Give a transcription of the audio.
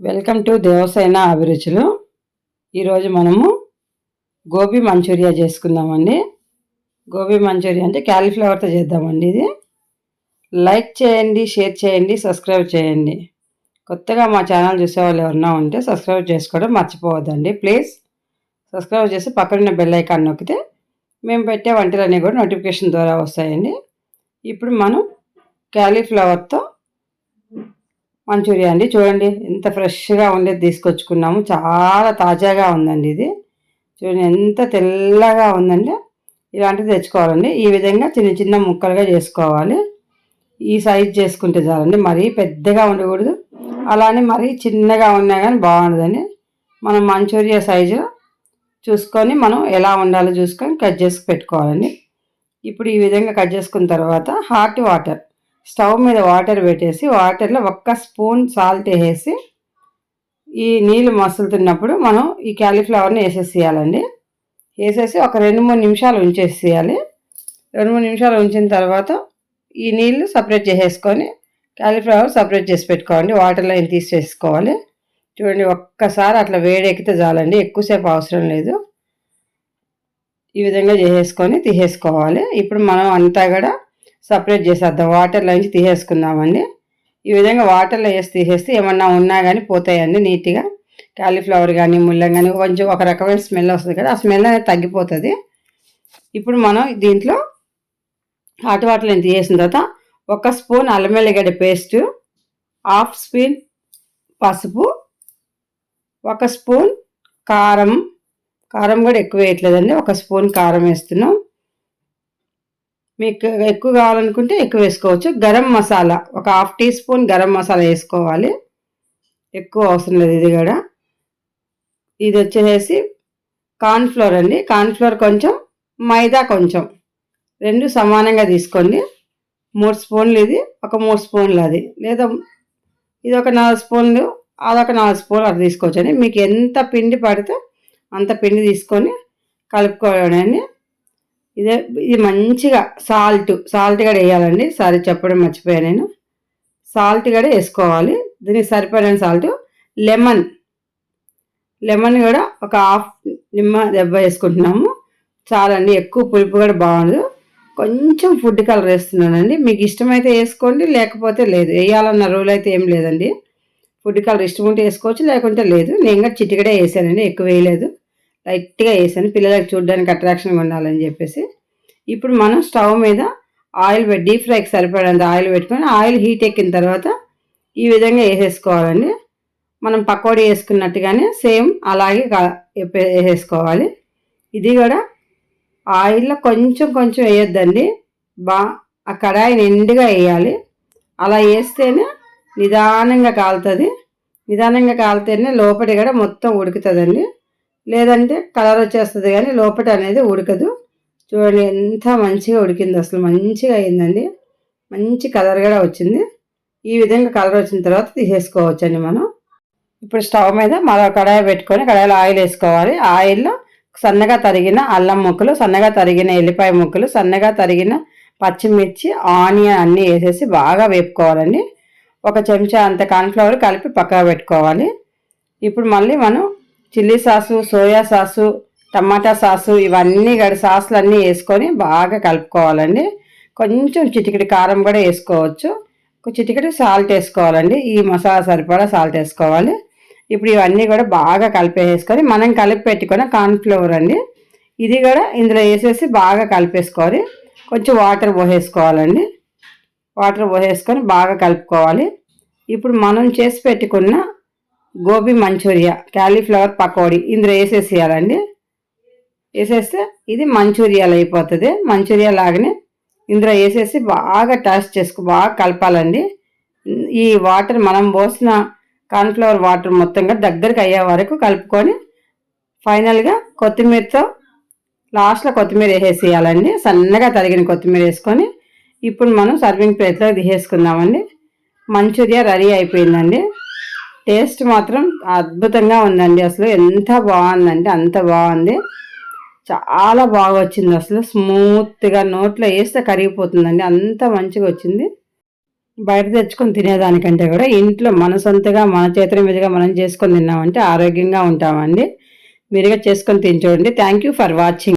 Welcome to Devasena అభిరుచులు. ఈరోజు మనము గోబీ మంచూరియా చేసుకుందామండి. గోబీ మంచూరియా అంటే క్యాలీఫ్లవర్తో చేద్దామండి. ఇది లైక్ చేయండి, షేర్ చేయండి, సబ్స్క్రైబ్ చేయండి. కొత్తగా మా ఛానల్ చూసేవాళ్ళు ఎవరన్నా ఉంటే సబ్స్క్రైబ్ చేసుకోవడం మర్చిపోవద్దండి. ప్లీజ్ సబ్స్క్రైబ్ చేసి పక్కన బెల్ ఐకాన్ నొక్కితే మేము పెట్టే వంటలన్నీ కూడా నోటిఫికేషన్ ద్వారా వస్తాయండి. ఇప్పుడు మనం క్యాలీఫ్లవర్తో మంచూరియా అండి. చూడండి ఎంత ఫ్రెష్గా ఉండేది తీసుకొచ్చుకున్నాము. చాలా తాజాగా ఉందండి. ఇది చూడండి ఎంత తెల్లగా ఉందండి. ఇలాంటివి తెచ్చుకోవాలండి. ఈ విధంగా చిన్న చిన్న ముక్కలుగా చేసుకోవాలి. ఈ సైజ్ చేసుకుంటే చాలండి. మరీ పెద్దగా ఉండకూడదు, అలానే మరీ చిన్నగా ఉన్నా కానీ బాగుండదండి. మనం మంచూరియా సైజు చూసుకొని మనం ఎలా ఉండాలో చూసుకొని కట్ చేసి పెట్టుకోవాలండి. ఇప్పుడు ఈ విధంగా కట్ చేసుకున్న తర్వాత హాట్ వాటర్, స్టవ్ మీద వాటర్ పెట్టేసి వాటర్లో 1 స్పూన్ సాల్ట్ వేసి ఈ నీళ్ళు మసులుతున్నప్పుడు మనం ఈ క్యాలీఫ్లవర్ని వేసేసేయాలండి. వేసేసి ఒక 2-3 నిమిషాలు ఉంచేసేయాలి. 2-3 నిమిషాలు ఉంచిన తర్వాత ఈ నీళ్ళు సపరేట్ చేసేసుకొని క్యాలీఫ్లవర్ సపరేట్ చేసి పెట్టుకోండి. వాటర్లో తీసేసుకోవాలి. చూడండి ఒక్కసారి అట్లా వేడెక్కితే చాలండి, ఎక్కువసేపు అవసరం లేదు. ఈ విధంగా చేసేసుకొని తీసేసుకోవాలి. ఇప్పుడు మనం అంతా కూడా సపరేట్ చేసేద్దాం. వాటర్లో నుంచి తీసేసుకుందామండి. ఈ విధంగా వాటర్లో వేసి తీసేస్తే ఏమన్నా ఉన్నా కానీ పోతాయండి నీట్గా. క్యాలీఫ్లవర్ కానీ ముల్లం కానీ కొంచెం ఒక రకమైన స్మెల్ వస్తుంది కదా, ఆ స్మెల్ అనేది తగ్గిపోతుంది. ఇప్పుడు మనం దీంట్లో హాట్ వాటర్లో తీసేసిన తర్వాత 1 స్పూన్ అల్లం వెల్లిగడ్డ పేస్టు, 1/2 స్పూన్ పసుపు, 1 స్పూన్ కారం. కారం కూడా ఎక్కువ వేయట్లేదండి, 1 స్పూన్ కారం వేస్తున్నాం. మీకు ఎక్కువ కావాలనుకుంటే ఎక్కువ వేసుకోవచ్చు. గరం మసాలా ఒక 1/2 టీ స్పూన్ గరం మసాలా వేసుకోవాలి, ఎక్కువ అవసరం లేదు. ఇది కూడా ఇది వచ్చేసి కార్న్ఫ్లోర్ అండి. కార్న్ఫ్లోర్ కొంచెం, మైదా కొంచెం, 2 సమానంగా తీసుకోండి. 3 స్పూన్లు ఇది, ఒక 3 స్పూన్లు అది, లేదా ఇది ఒక 4 స్పూన్లు, అదొక 4 స్పూన్లు అది తీసుకోవచ్చండి. మీకు ఎంత పిండి పడితే అంత పిండి తీసుకొని కలుపుకోవడండి. ఇది మంచిగా సాల్ట్ కూడా వేయాలండి. సారీ చెప్పడం మర్చిపోయాను నేను. సాల్ట్ కూడా వేసుకోవాలి, దీనికి సరిపడిన సాల్ట్. లెమన్ కూడా ఒక 1/2 నిమ్మ దెబ్బ వేసుకుంటున్నాము చాలండి. ఎక్కువ పులుపు కూడా బాగుండదు. కొంచెం ఫుడ్ కలర్ వేస్తున్నానండి. మీకు ఇష్టమైతే వేసుకోండి, లేకపోతే లేదు. వేయాలన్న రూల్ అయితే ఏం లేదండి. ఫుడ్ కలర్ ఇష్టం ఉంటే వేసుకోవచ్చు, లేకుంటే లేదు. నేను కూడా చిటికడే వేసానండి, ఎక్కువ వేయలేదు, లైట్గా వేసాను, పిల్లలకు చూడడానికి అట్రాక్షన్గా ఉండాలని చెప్పేసి. ఇప్పుడు మనం స్టవ్ మీద ఆయిల్ డీప్ ఫ్రైకి సరిపడేంత ఆయిల్ పెట్టుకొని ఆయిల్ హీట్ ఎక్కిన తర్వాత ఈ విధంగా వేసేసుకోవాలండి. మనం పకోడీ వేసుకున్నట్టుగానే సేమ్ అలాగే వేసేసుకోవాలి. ఇది కూడా ఆయిల్లో కొంచెం కొంచెం వేయొద్దండి, ఆ కడాయి నిండుగా వేయాలి. అలా వేస్తేనే నిదానంగా కాలుతుంది. నిదానంగా కాలితేనే లోపలి కూడా మొత్తం ఉడుకుతుందండి, లేదంటే కలర్ వచ్చేస్తుంది కానీ లోపల అనేది ఉడకదు. చూడండి ఎంత మంచిగా ఉడికింది, అసలు మంచిగా అయిందండి. మంచి కలర్ కూడా వచ్చింది. ఈ విధంగా కలర్ వచ్చిన తర్వాత తీసేసుకోవచ్చండి మనం. ఇప్పుడు స్టవ్ మీద మరో కడాయి పెట్టుకొని కడాయిలో ఆయిల్ వేసుకోవాలి. ఆయిల్లో సన్నగా తరిగిన అల్లం ముక్కలు, సన్నగా తరిగిన ఎల్లిపాయ ముక్కలు, సన్నగా తరిగిన పచ్చిమిర్చి, ఆనియన్ అన్నీ వేసేసి బాగా వేపుకోవాలండి. 1 చెంచా అంత కార్న్ఫ్లవర్ కలిపి పక్కన పెట్టుకోవాలి. ఇప్పుడు మళ్ళీ మనం చిల్లీ సాసు, సోయా సాసు, టమాటా సాసు, ఇవన్నీ సాసులు అన్నీ వేసుకొని బాగా కలుపుకోవాలండి. కొంచెం చిటికెడు కారం కూడా వేసుకోవచ్చు, చిటికెడు సాల్ట్ వేసుకోవాలండి. ఈ మసాలా సరిపడా సాల్ట్ వేసుకోవాలి. ఇప్పుడు ఇవన్నీ కూడా బాగా కలిపేసుకొని మనం కలిపి పెట్టుకున్న కార్న్ఫ్లవర్ అండి, ఇది కూడా ఇందులో వేసేసి బాగా కలిపేసుకోవాలి. కొంచెం వాటర్ పోసేసుకోవాలండి. వాటర్ పోసేసుకొని బాగా కలుపుకోవాలి. ఇప్పుడు మనం చేసి పెట్టుకున్న గోబీ మంచూరియా, క్యాలీఫ్లవర్ పకోడీ ఇందులో వేసేసేయాలండి. వేసేస్తే ఇది మంచూరియాలు అయిపోతుంది. మంచూరియా లాగానే ఇందులో వేసేసి బాగా టచ్ బాగా కలపాలండి. ఈ వాటర్ మనం పోసిన కార్న్ఫ్లవర్ వాటర్ మొత్తంగా దగ్గరికి అయ్యే వరకు కలుపుకొని ఫైనల్గా కొత్తిమీరతో లాస్ట్లో కొత్తిమీర వేసేసేయాలండి. సన్నగా తరిగిన కొత్తిమీర వేసుకొని ఇప్పుడు మనం సర్వింగ్ ప్లేట్లో తీసేసుకుందామండి. మంచూరియా రెడీ అయిపోయిందండి. టేస్ట్ మాత్రం అద్భుతంగా ఉందండి. అసలు ఎంత బాగుందంటే అంత బాగుంది, చాలా బాగా వచ్చింది. అసలు స్మూత్గా నోట్లో వేస్తే కరిగిపోతుందండి, అంత మంచిగా వచ్చింది. బయట తెచ్చుకొని తినేదానికంటే కూడా ఇంట్లో మన సొంతగా మన చేతుల మీదుగా మనం చేసుకొని తిన్నామంటే ఆరోగ్యంగా ఉంటామండి. మీరుగా చేసుకొని తిని చూడండి. Thank you for watching.